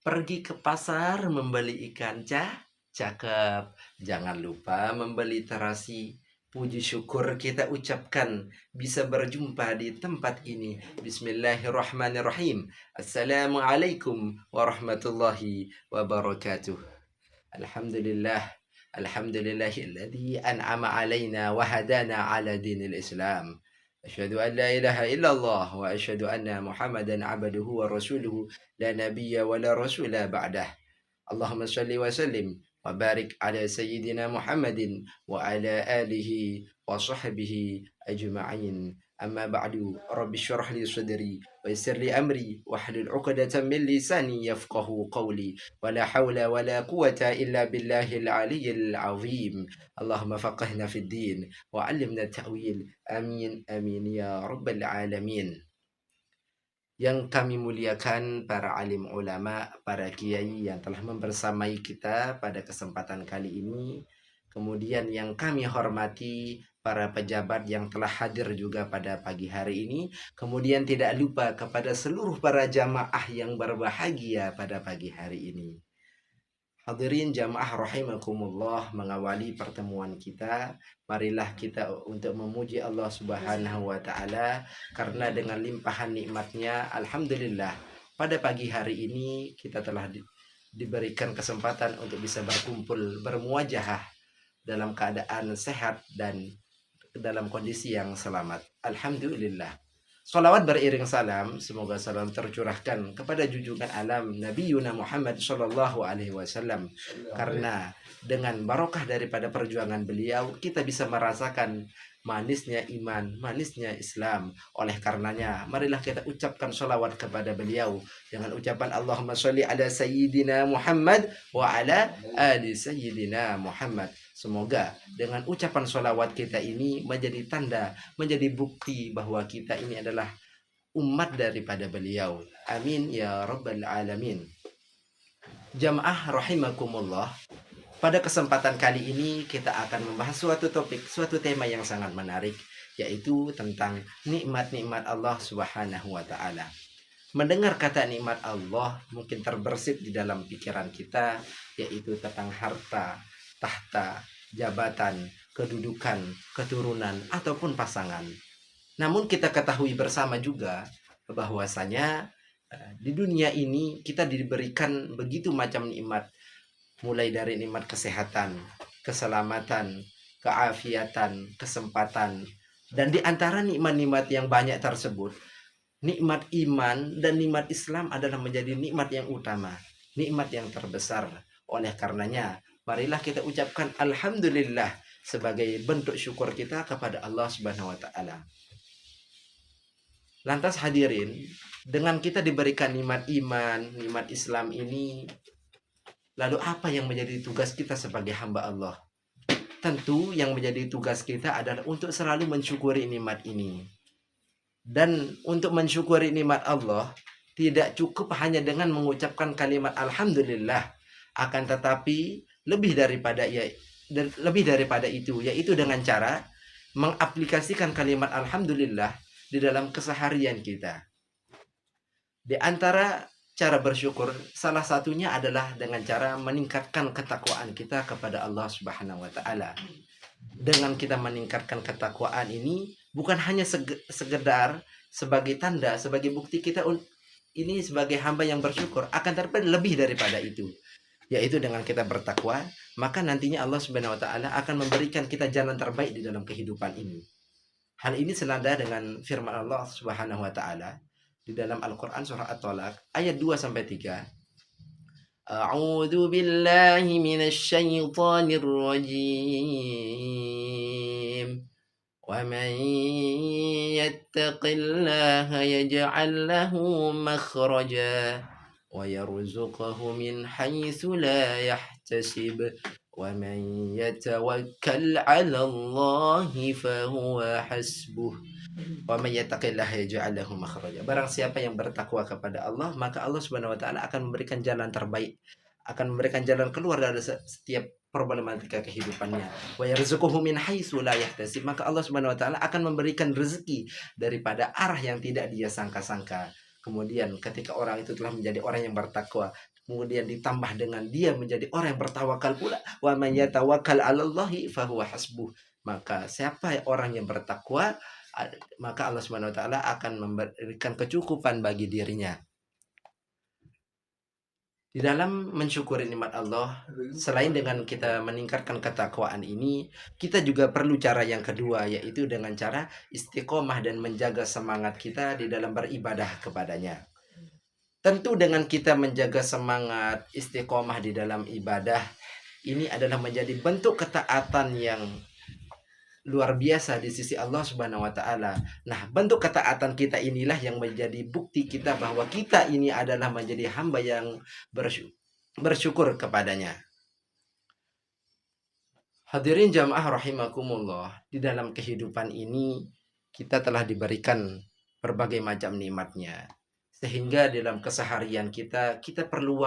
Pergi ke pasar membeli ikan cakep. Jangan lupa membeli terasi. Puji syukur kita ucapkan bisa berjumpa di tempat ini. Bismillahirrahmanirrahim. Assalamualaikum warahmatullahi wabarakatuh. Alhamdulillah. Alhamdulillahilladzi an'ama alaina wa hadana ala dinil Islam. Asyhadu an la ilaha illallah wa asyhadu anna Muhammadan abduhu wa rasuluhu la nabiyya wa la rasula ba'dah. Allahumma shalli wa sallim wa barik ala sayyidina Muhammadin wa ala alihi wa sahbihi ajma'in. Amma ba'du. Rabbi syrah li sadri wa yassir li amri wahlul 'uqdatam min lisani yafqahu qawli. ولا حول ولا قوة إلا بالله العلي العظيم. اللهم فقهنا في الدين وعلمنا التأويل. Amin amin ya rabbal alamin. Yang kami muliakan para alim ulama, para kiai yang telah membersamai kita pada kesempatan kali ini. Kemudian yang kami hormati para pejabat yang telah hadir juga pada pagi hari ini. Kemudian tidak lupa kepada seluruh para jamaah yang berbahagia pada pagi hari ini. Hadirin jamaah rahimakumullah, mengawali pertemuan kita, marilah kita untuk memuji Allah Subhanahu wa taala karena dengan limpahan nikmatnya, alhamdulillah, pada pagi hari ini kita telah diberikan kesempatan untuk bisa berkumpul, bermuajahah dalam keadaan sehat dan dalam kondisi yang selamat. Alhamdulillah. Salawat beriring salam, semoga salam tercurahkan kepada junjungan alam Nabi Yuna Muhammad Sallallahu Alaihi Wasallam. Karena dengan barokah daripada perjuangan beliau, kita bisa merasakan manisnya iman, manisnya Islam. Oleh karenanya, marilah kita ucapkan salawat kepada beliau dengan ucapan Allahumma sholli ala Sayyidina Muhammad wa ala ali Sayyidina Muhammad. Semoga dengan ucapan sholawat kita ini menjadi tanda, menjadi bukti bahwa kita ini adalah umat daripada beliau. Amin ya rabbal alamin. Jamaah rahimakumullah. Pada kesempatan kali ini kita akan membahas suatu topik, suatu tema yang sangat menarik, yaitu tentang nikmat-nikmat Allah Subhanahu wa taala. Mendengar kata nikmat Allah mungkin terbersit di dalam pikiran kita, yaitu tentang harta, tahta, jabatan, kedudukan, keturunan, ataupun pasangan. Namun kita ketahui bersama juga bahwasanya di dunia ini kita diberikan begitu macam nikmat, mulai dari nikmat kesehatan, keselamatan, keafiatan, kesempatan. Dan di antara nikmat-nikmat yang banyak tersebut, nikmat iman dan nikmat Islam adalah menjadi nikmat yang utama, nikmat yang terbesar. Oleh karenanya, marilah kita ucapkan alhamdulillah sebagai bentuk syukur kita kepada Allah Subhanahu wa taala. Lantas hadirin, dengan kita diberikan nikmat iman, nikmat Islam ini, lalu apa yang menjadi tugas kita sebagai hamba Allah? Tentu yang menjadi tugas kita adalah untuk selalu mensyukuri nikmat ini. Dan untuk mensyukuri nikmat Allah, tidak cukup hanya dengan mengucapkan kalimat alhamdulillah, akan tetapi lebih daripada itu, yaitu dengan cara mengaplikasikan kalimat alhamdulillah di dalam keseharian kita. Di antara cara bersyukur, salah satunya adalah dengan cara meningkatkan ketakwaan kita kepada Allah Subhanahu wa taala. Dengan kita meningkatkan ketakwaan ini bukan hanya sekedar sebagai tanda, sebagai bukti kita ini sebagai hamba yang bersyukur, akan tetapi lebih daripada itu, yaitu dengan kita bertakwa, maka nantinya Allah Subhanahu wa taala akan memberikan kita jalan terbaik di dalam kehidupan ini. Hal ini senada dengan firman Allah Subhanahu wa taala di dalam Al-Qur'an surah At-Talaq ayat 2 sampai 3. A'udzu billahi minasy syaithanir rajim. Wa man yattaqillaha yaj'al lahu makhraja wa yarzuqhu min haitsu la yahtasib wa man yatawakkal 'ala Allahi fa huwa hasbuh wa may yattaqillaha yaj'al lahu makhraja. Barang siapa yang bertakwa kepada Allah, maka Allah Subhanahu wa taala akan memberikan jalan terbaik, akan memberikan jalan keluar dari setiap problematika kehidupannya. Wa yarzuquhu min haitsu la yahtasib, maka Allah Subhanahu wa taala akan memberikan rezeki daripada arah yang tidak dia sangka-sangka. Kemudian ketika orang itu telah menjadi orang yang bertakwa, kemudian ditambah dengan dia menjadi orang yang bertawakal pula, wa may yatawakkal 'alallahi fahuwa hasbuh. Maka siapa orang yang bertakwa, maka Allah Subhanahu wa taala akan memberikan kecukupan bagi dirinya. Di dalam mensyukuri nikmat Allah, selain dengan kita meningkatkan ketakwaan ini, kita juga perlu cara yang kedua, yaitu dengan cara istiqomah dan menjaga semangat kita di dalam beribadah kepadanya. Tentu dengan kita menjaga semangat istiqomah di dalam ibadah, ini adalah menjadi bentuk ketaatan yang luar biasa di sisi Allah Subhanahu wa taala. Nah, bentuk ketaatan kita inilah yang menjadi bukti kita bahwa kita ini adalah menjadi hamba yang bersyukur kepadanya. Hadirin jamaah rahimakumullah, di dalam kehidupan ini kita telah diberikan berbagai macam nikmatnya. Sehingga dalam keseharian kita perlu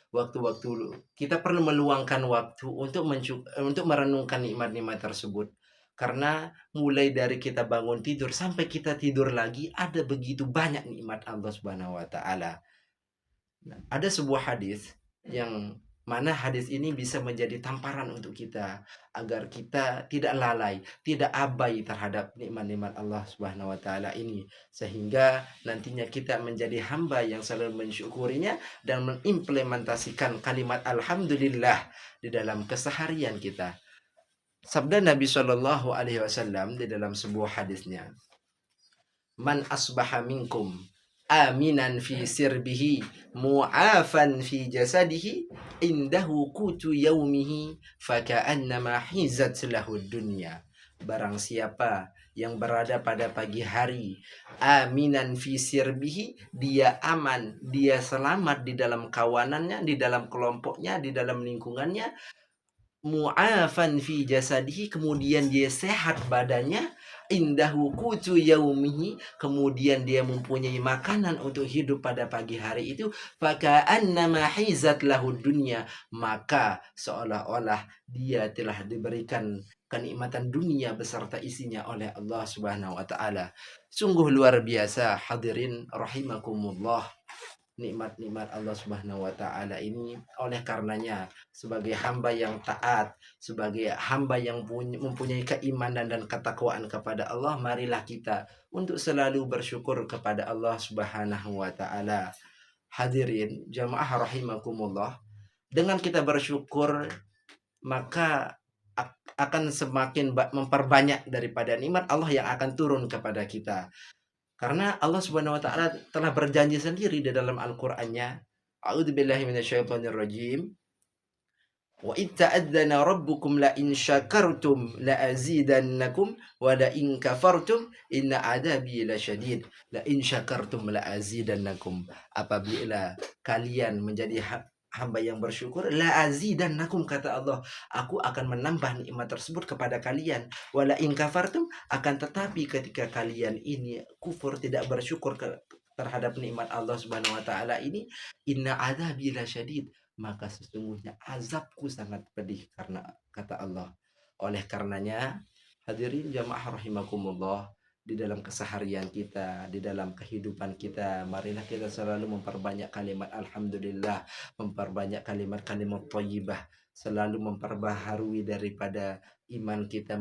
waktu-waktu kita perlu meluangkan waktu untuk merenungkan nikmat-nikmat tersebut. Karena mulai dari kita bangun tidur sampai kita tidur lagi, ada begitu banyak nikmat Allah Subhanahu wa taala. Nah, ada sebuah hadis yang mana hadis ini bisa menjadi tamparan untuk kita agar kita tidak lalai, tidak abai terhadap nikmat-nikmat Allah Subhanahu wa taala ini, sehingga nantinya kita menjadi hamba yang selalu mensyukurinya dan mengimplementasikan kalimat alhamdulillah di dalam keseharian kita. Sabda Nabi Shallallahu alaihi wasallam di dalam sebuah hadisnya, "Man asbaha minkum aminan fi sirbihi mu'afan fi jasadihi indahu kutu yaumihi faka'annama hizat lahu dunya." Barang siapa yang berada pada pagi hari aminan fi sirbihi, dia aman, dia selamat di dalam kawanannya, di dalam kelompoknya, di dalam lingkungannya, mu'afan fi jasadihi, kemudian dia sehat badannya, indahu kutu yaumihi, kemudian dia mempunyai makanan untuk hidup pada pagi hari itu, faka'annama hizat lahu dunya, maka seolah-olah dia telah diberikan kenikmatan dunia beserta isinya oleh Allah Subhanahu wa taala. Sungguh luar biasa hadirin rahimakumullah, nikmat-nikmat Allah Subhanahu wa taala ini. Oleh karenanya sebagai hamba yang taat, sebagai hamba yang mempunyai keimanan dan ketakwaan kepada Allah, marilah kita untuk selalu bersyukur kepada Allah Subhanahu wa taala. Hadirin jamaah rahimakumullah, dengan kita bersyukur maka akan semakin memperbanyak daripada nikmat Allah yang akan turun kepada kita. Karena Allah Subhanahu wa taala telah berjanji sendiri di dalam Al-Qur'annya, a'udzubillahi minasyaitonirrajim, wa id ta'adzana rabbukum la in syakartum la azidannakum wa la in kafartum inna adabi lasyadid. La in syakartum la azidannakum, apabila kalian menjadi hamba yang bersyukur, la azidannakum, kata Allah, aku akan menambah nikmat tersebut kepada kalian. Wala in kafartum, akan tetapi ketika kalian ini kufur, tidak bersyukur terhadap nikmat Allah Subhanahu wa taala ini, inna adzabi lasyadid, maka sesungguhnya azabku sangat pedih, karena kata Allah. Oleh karenanya hadirin jamaah rahimakumullah, di dalam keseharian kita, di dalam kehidupan kita, marilah kita selalu memperbanyak kalimat alhamdulillah, memperbanyak kalimat-kalimat thayyibah, selalu memperbaharui daripada iman kita,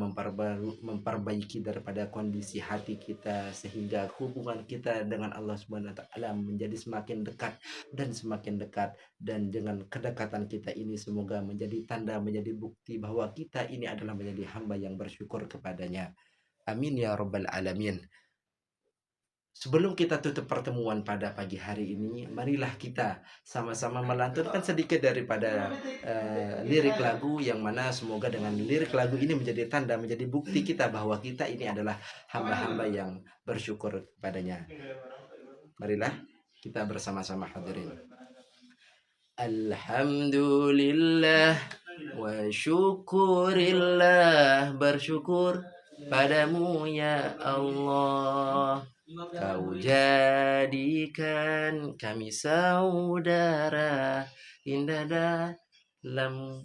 memperbaiki daripada kondisi hati kita, sehingga hubungan kita dengan Allah Subhanahu wa taala menjadi semakin dekat dan semakin dekat. Dan dengan kedekatan kita ini semoga menjadi tanda, menjadi bukti bahwa kita ini adalah menjadi hamba yang bersyukur kepadanya. Amin ya rabbal alamin. Sebelum kita tutup pertemuan pada pagi hari ini, marilah kita sama-sama melantunkan sedikit daripada lirik lagu, yang mana semoga dengan lirik lagu ini menjadi tanda, menjadi bukti kita bahwa kita ini adalah hamba-hamba yang bersyukur kepadanya. Marilah kita bersama-sama hadirin. Alhamdulillah wa syukurillah, bersyukur padamu ya Allah, kau jadikan kami saudara indah dalam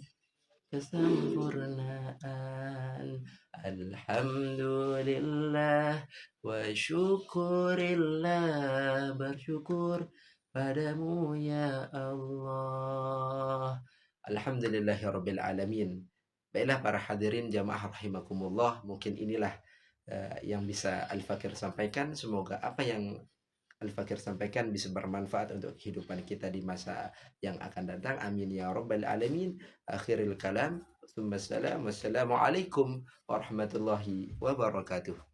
kesempurnaan. Alhamdulillah wa syukurillah, bersyukur padamu ya Allah. Alhamdulillahirabbil alamin. Baiklah para hadirin jamaah rahimakumullah, mungkin inilah yang bisa Al-Fakir sampaikan. Semoga apa yang Al-Fakir sampaikan bisa bermanfaat untuk kehidupan kita di masa yang akan datang. Amin ya rabbal alamin. Akhiril kalam. Wassalamualaikum warahmatullahi wabarakatuh.